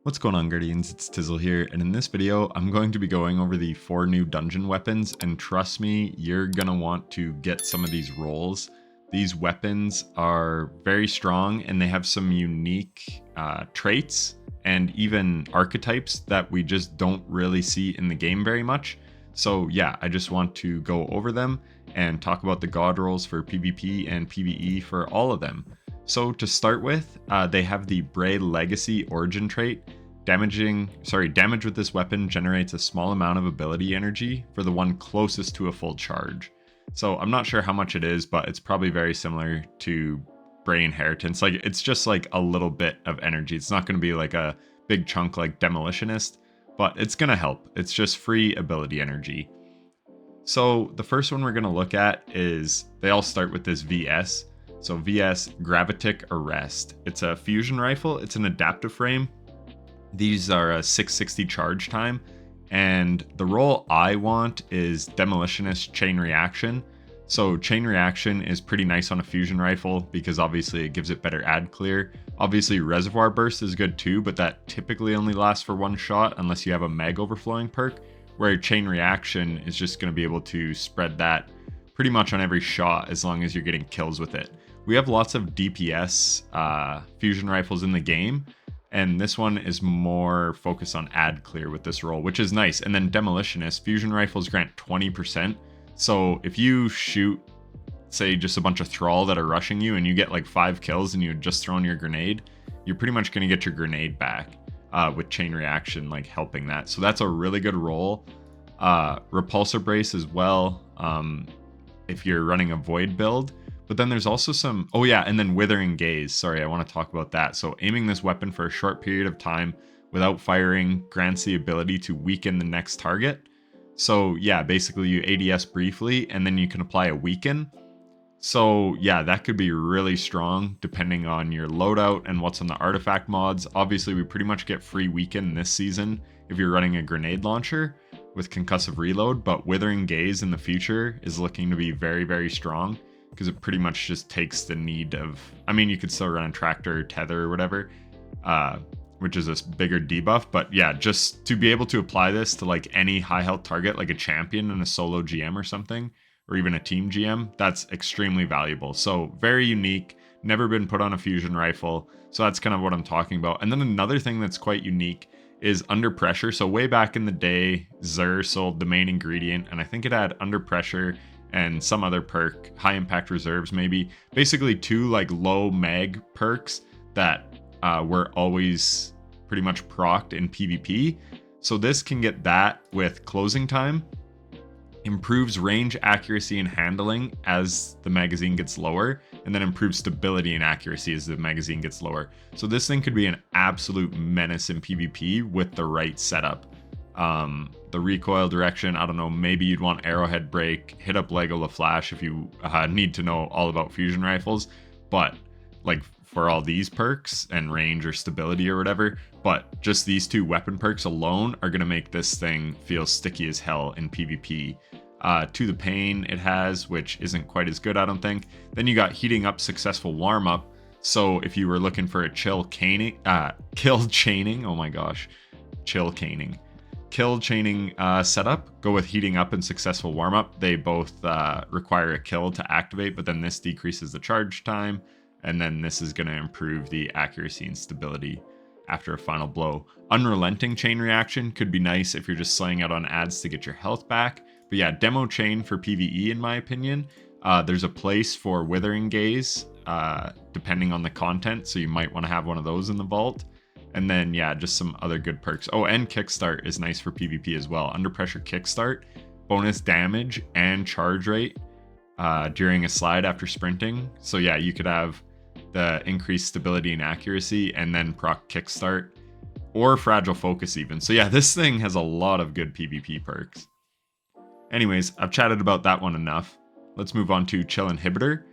What's going on, Guardians? It's Tizzle here, and in this video, I'm going to be going over the 4 new dungeon weapons, and trust me, you're gonna want to get some of these rolls. These weapons are very strong, and they have some unique traits and even archetypes that we just don't really see in the game very much. So yeah, I just want to go over them and talk about the god rolls for PvP and PvE for all of them. So to start with, they have the Bray Legacy Origin trait. Damage with this weapon generates a small amount of ability energy for the one closest to a full charge. So I'm not sure how much it is, but it's probably very similar to Bray Inheritance. Like, it's just like a little bit of energy. It's not going to be like a big chunk like Demolitionist, but it's going to help. It's just free ability energy. So the first one we're going to look at is, they all start with this VS. So VS, Gravitic Arrest. It's a fusion rifle. It's an adaptive frame. These are a 660 charge time. And the role I want is Demolitionist Chain Reaction. So Chain Reaction is pretty nice on a fusion rifle because obviously it gives it better ad clear. Obviously Reservoir Burst is good too, but that typically only lasts for one shot unless you have a Mag Overflowing perk, where Chain Reaction is just going to be able to spread that pretty much on every shot as long as you're getting kills with it. We have lots of DPS fusion rifles in the game, and this one is more focused on ad clear with this role, which is nice. And then Demolitionist, fusion rifles grant 20%. So if you shoot, say, just a bunch of Thrall that are rushing you and you get like 5 kills and you had just thrown your grenade, you're pretty much going to get your grenade back with Chain Reaction like helping that. So that's a really good role. Repulsor Brace as well if you're running a Void build. But then there's also some, oh yeah, and then Withering Gaze. Sorry, I want to talk about that. So aiming this weapon for a short period of time without firing grants the ability to weaken the next target. So yeah, basically you ADS briefly and then you can apply a weaken. So yeah, that could be really strong depending on your loadout and what's on the artifact mods. Obviously, we pretty much get free weaken this season if you're running a grenade launcher with concussive reload, but Withering Gaze in the future is looking to be very, very strong, because it pretty much just takes the need of, I mean, you could still run a tractor, tether, or whatever, which is a bigger debuff. But yeah, just to be able to apply this to like any high health target, like a champion in a solo GM or something, or even a team GM, that's extremely valuable. So very unique, never been put on a fusion rifle. So that's kind of what I'm talking about. And then another thing that's quite unique is Under Pressure. So way back in the day, Xur sold the main ingredient, and I think it had Under Pressure and some other perk, High Impact Reserves maybe. Basically 2 like low mag perks that were always pretty much procced in PvP. So this can get that with Closing Time, improves range, accuracy, and handling as the magazine gets lower, and then improves stability and accuracy as the magazine gets lower. So this thing could be an absolute menace in PvP with the right setup. The recoil direction, I don't know, maybe you'd want Arrowhead Break, hit up Lego LaFlash if you need to know all about fusion rifles, but like for all these perks and range or stability or whatever, but just these 2 weapon perks alone are going to make this thing feel sticky as hell in PvP. To the Pain it has, which isn't quite as good, I don't think. Then you got Heating Up Successful Warm Up. So if you were looking for a kill chaining, oh my gosh, kill chaining setup, go with Heating Up and Successful Warm Up. They both require a kill to activate, but then this decreases the charge time, and then this is going to improve the accuracy and stability after a final blow. Unrelenting Chain Reaction could be nice if you're just slaying out on ads to get your health back. But yeah, Demo Chain for PvE in my opinion. There's a place for Withering Gaze depending on the content, so you might want to have one of those in the vault. And then yeah, just some other good perks. Oh, and Kickstart is nice for PvP as well. Under Pressure Kickstart, bonus damage and charge rate during a slide after sprinting. So yeah, you could have the increased stability and accuracy and then proc Kickstart or Fragile Focus even. So yeah, this thing has a lot of good PvP perks. Anyways, I've chatted about that one enough. Let's move on to Chill Inhibitor.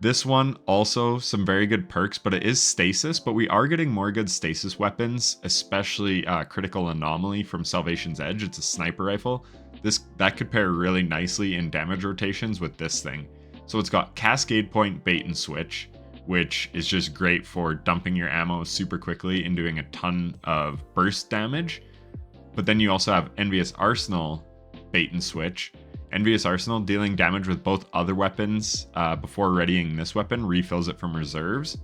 This one also some very good perks, but it is stasis, but we are getting more good stasis weapons, especially Critical Anomaly from Salvation's Edge. It's a sniper rifle. That could pair really nicely in damage rotations with this thing. So it's got Cascade Point, Bait and Switch, which is just great for dumping your ammo super quickly and doing a ton of burst damage. But then you also have Envious Arsenal Bait and Switch. Envious Arsenal, dealing damage with both other weapons before readying this weapon, refills it from reserves.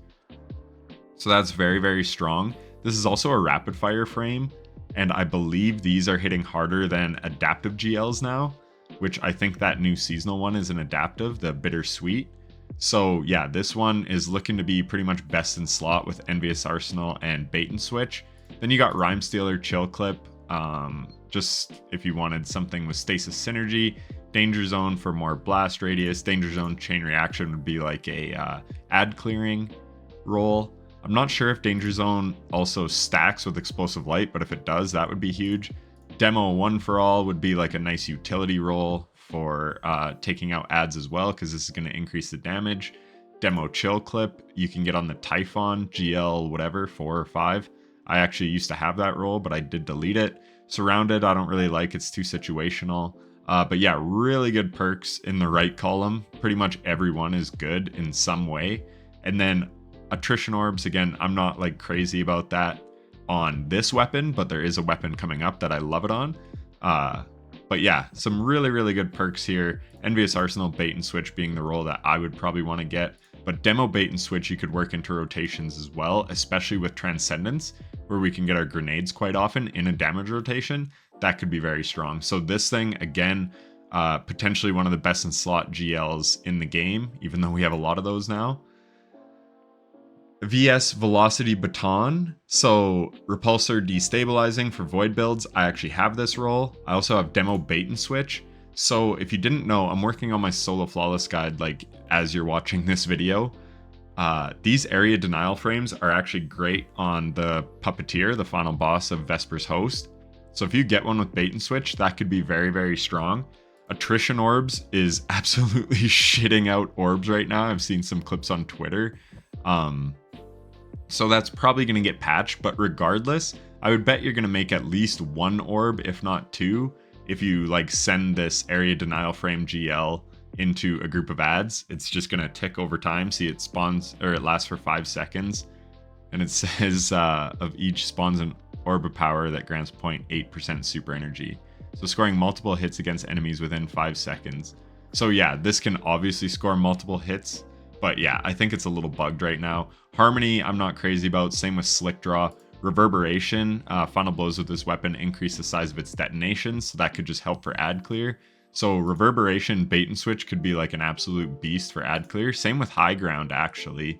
So that's very, very strong. This is also a rapid fire frame, and I believe these are hitting harder than adaptive GLs now, which I think that new seasonal one is an adaptive, the Bittersweet. So yeah, this one is looking to be pretty much best in slot with Envious Arsenal and Bait and Switch. Then you got Rhyme Stealer, Chill Clip, just if you wanted something with Stasis Synergy. Danger Zone for more blast radius. Danger Zone Chain Reaction would be like a ad clearing role. I'm not sure if Danger Zone also stacks with Explosive Light, but if it does, that would be huge. Demo One for All would be like a nice utility role for taking out ads as well, because this is going to increase the damage. Demo Chill Clip, you can get on the Typhon, GL, whatever, 4 or 5. I actually used to have that role, but I did delete it. Surrounded, I don't really like, it's too situational. But yeah, really good perks in the right column. Pretty much everyone is good in some way. And then Attrition Orbs, again, I'm not like crazy about that on this weapon, but there is a weapon coming up that I love it on. But yeah, some really, really good perks here. Envious Arsenal, Bait and Switch being the role that I would probably want to get. But Demo Bait and Switch you could work into rotations as well, especially with Transcendence, where we can get our grenades quite often in a damage rotation. That could be very strong. So this thing, again, potentially one of the best in slot GLs in the game, even though we have a lot of those now. VS Velocity Baton, so Repulsor Destabilizing for Void builds. I actually have this role. I also have Demo Bait and Switch. So if you didn't know, I'm working on my solo flawless guide like as you're watching this video. These area denial frames are actually great on the Puppeteer, the final boss of Vesper's Host. So if you get one with Bait and Switch, that could be very, very strong. Attrition Orbs is absolutely shitting out orbs right now. I've seen some clips on Twitter. So that's probably going to get patched, but regardless, I would bet you're going to make at least 1 orb, if not 2, if you like send this area denial frame GL into a group of ads. It's just going to tick over time. See, it spawns, or it lasts for 5 seconds. And it says of each spawns an orb of power that grants 0.8% super energy. So scoring multiple hits against enemies within 5 seconds. So yeah, this can obviously score multiple hits. But yeah, I think it's a little bugged right now. Harmony, I'm not crazy about. Same with Slick Draw. Reverberation, final blows with this weapon increase the size of its detonations, so that could just help for ad clear. So Reverberation, Bait and Switch could be like an absolute beast for ad clear. Same with High Ground, actually.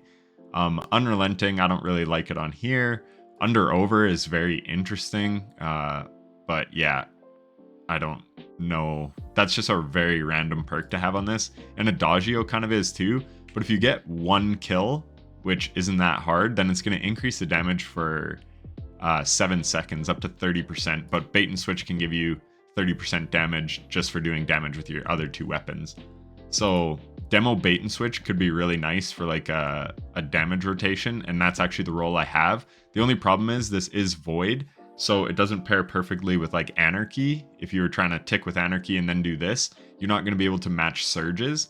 Unrelenting, I don't really like it on here. Under Over is very interesting, but yeah, I don't know. That's just a very random perk to have on this. And Adagio kind of is too. But if you get 1 kill, which isn't that hard, then it's going to increase the damage for 7 seconds, up to 30%. But Bait and Switch can give you 30% damage just for doing damage with your other 2 weapons. So Demo Bait and Switch could be really nice for like a damage rotation, and that's actually the role I have. The only problem is this is Void, so it doesn't pair perfectly with like Anarchy. If you were trying to tick with Anarchy and then do this, you're not going to be able to match surges.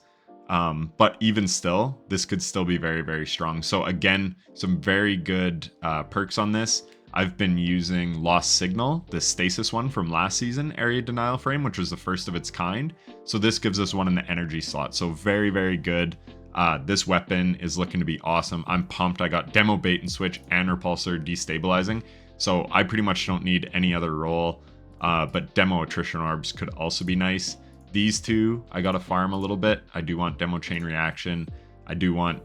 But even still, this could still be very, very strong. So again, some very good perks on this. I've been using Lost Signal, the stasis one from last season, Area Denial Frame, which was the first of its kind. So this gives us one in the energy slot. So very, very good. This weapon is looking to be awesome. I'm pumped. I got Demo Bait and Switch and Repulsor Destabilizing. So I pretty much don't need any other role. But Demo Attrition Orbs could also be nice. These 2, I gotta farm a little bit. I do want Demo Chain Reaction. I do want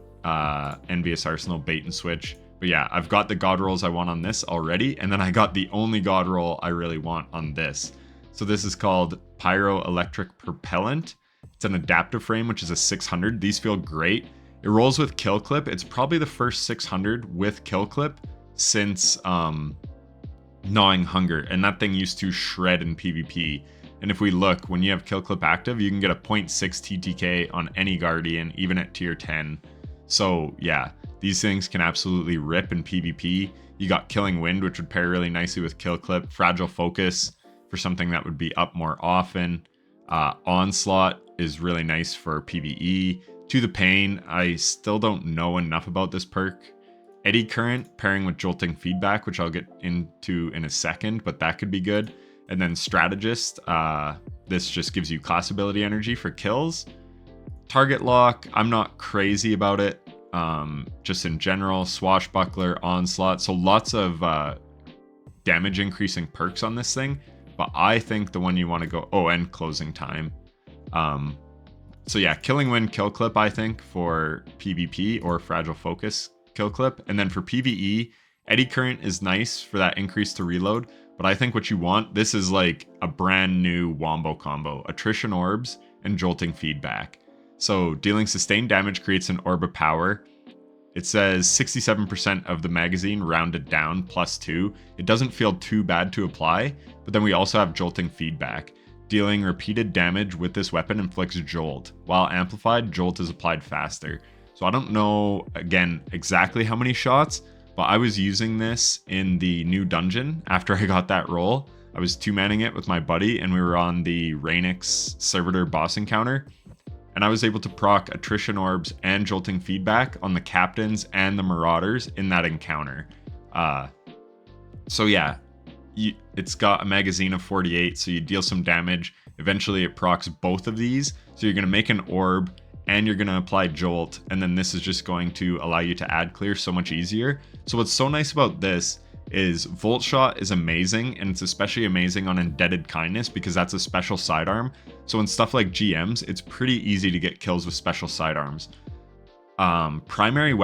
Envious Arsenal, Bait and Switch. But yeah, I've got the god rolls I want on this already. And then I got the only god roll I really want on this. So this is called Pyroelectric Propellant. It's an adaptive frame, which is a 600. These feel great. It rolls with Kill Clip. It's probably the first 600 with Kill Clip since Gnawing Hunger. And that thing used to shred in PvP. And if we look, when you have Kill Clip active, you can get a 0.6 TTK on any Guardian, even at tier 10. So yeah, these things can absolutely rip in PvP. You got Killing Wind, which would pair really nicely with Kill Clip. Fragile Focus for something that would be up more often. Onslaught is really nice for PvE. To the Pain, I still don't know enough about this perk. Eddy Current pairing with Jolting Feedback, which I'll get into in a second, but that could be good. And then Strategist, this just gives you class ability energy for kills. Target Lock, I'm not crazy about it. Just in general, Swashbuckler, Onslaught, so lots of damage increasing perks on this thing. But I think the one you want to go, oh, and Closing Time. So yeah, Killing Wind Kill Clip, I think, for PvP or Fragile Focus Kill Clip. And then for PvE, Eddy Current is nice for that increase to reload. But I think what you want, this is like a brand new wombo combo. Attrition Orbs and Jolting Feedback. So dealing sustained damage creates an orb of power. It says 67% of the magazine rounded down +2. It doesn't feel too bad to apply, but then we also have Jolting Feedback. Dealing repeated damage with this weapon inflicts Jolt. While amplified, Jolt is applied faster. So I don't know, again, exactly how many shots, but I was using this in the new dungeon after I got that roll. I was 2-manning it with my buddy, and we were on the Rainix Servitor boss encounter. And I was able to proc Attrition Orbs and Jolting Feedback on the Captains and the Marauders in that encounter. So yeah, it's got a magazine of 48, so you deal some damage. Eventually it procs both of these. So you're going to make an orb and you're going to apply Jolt. And then this is just going to allow you to add clear so much easier. So what's so nice about this is Volt Shot is amazing, and it's especially amazing on Indebted Kindness because that's a special sidearm. So in stuff like GMs, it's pretty easy to get kills with special sidearms. Primary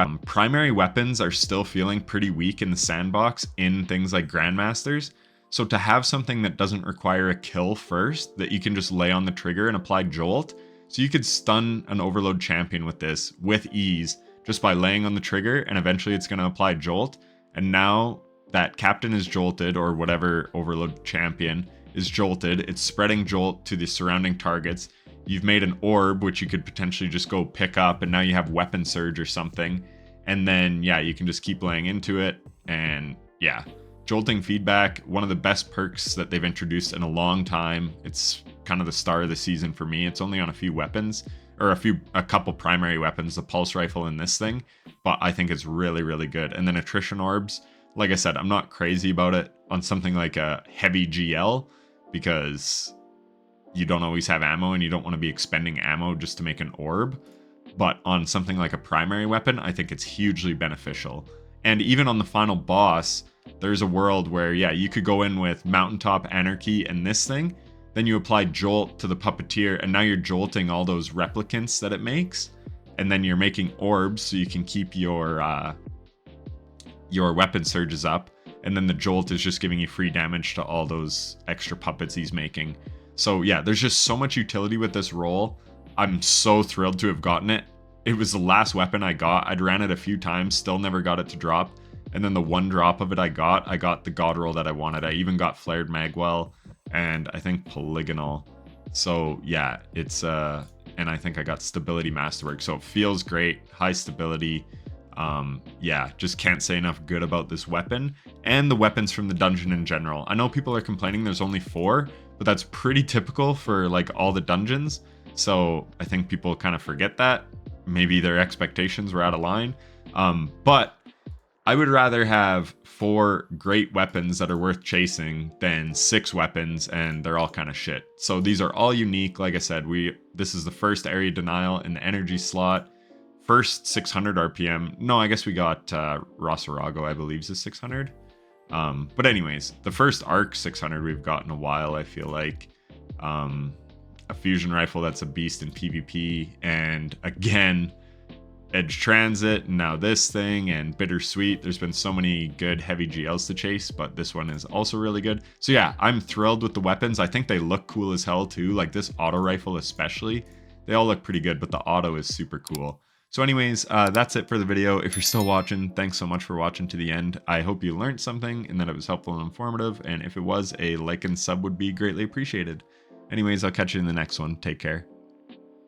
weapons are still feeling pretty weak in the sandbox in things like Grandmasters. So to have something that doesn't require a kill first, that you can just lay on the trigger and apply Jolt. So you could stun an Overload champion with this with ease just by laying on the trigger, and eventually it's going to apply Jolt. And now that Captain is jolted, or whatever Overload champion is jolted, it's spreading Jolt to the surrounding targets. You've made an orb, which you could potentially just go pick up, and now you have Weapon Surge or something. And then, yeah, you can just keep laying into it. And yeah, Jolting Feedback, one of the best perks that they've introduced in a long time. It's kind of the star of the season for me. It's only on a few weapons, or a couple primary weapons, the Pulse Rifle and this thing. But I think it's really, really good. And then Attrition Orbs, like I said, I'm not crazy about it on something like a heavy GL because you don't always have ammo and you don't want to be expending ammo just to make an orb. But on something like a primary weapon, I think it's hugely beneficial. And even on the final boss, there's a world where, yeah, you could go in with Mountaintop Anarchy and this thing, then you apply Jolt to the Puppeteer, and now you're jolting all those replicants that it makes, and then you're making orbs so you can keep your weapon surges up, and then the Jolt is just giving you free damage to all those extra puppets he's making. So yeah, there's just so much utility with this roll. I'm so thrilled to have gotten it. It was the last weapon I got. I'd ran it a few times, still never got it to drop. And then the one drop of it I got the God roll that I wanted. I even got Flared Magwell and I think Polygonal. So yeah, it's and I think I got Stability Masterwork. So it feels great, high stability. Yeah, just can't say enough good about this weapon and the weapons from the dungeon in general. I know people are complaining there's only 4, but that's pretty typical for like all the dungeons. So I think people kind of forget that. Maybe their expectations were out of line. But I would rather have 4 great weapons that are worth chasing than 6 weapons and they're all kind of shit. So these are all unique. Like I said, this is the first area denial in the energy slot. First 600 RPM. No, I guess we got Rosarago, I believe, is 600. But anyways, the first arc 600 we've got in a while, I feel like. A fusion rifle that's a beast in PvP. And again, Edge Transit, and now this thing, and Bittersweet. There's been so many good heavy GLs to chase, but this one is also really good. So yeah, I'm thrilled with the weapons. I think they look cool as hell too. Like this auto rifle especially. They all look pretty good, but the auto is super cool. So anyways, that's it for the video. If you're still watching, thanks so much for watching to the end. I hope you learned something and that it was helpful and informative. And if it was, a like and sub would be greatly appreciated. Anyways, I'll catch you in the next one. Take care.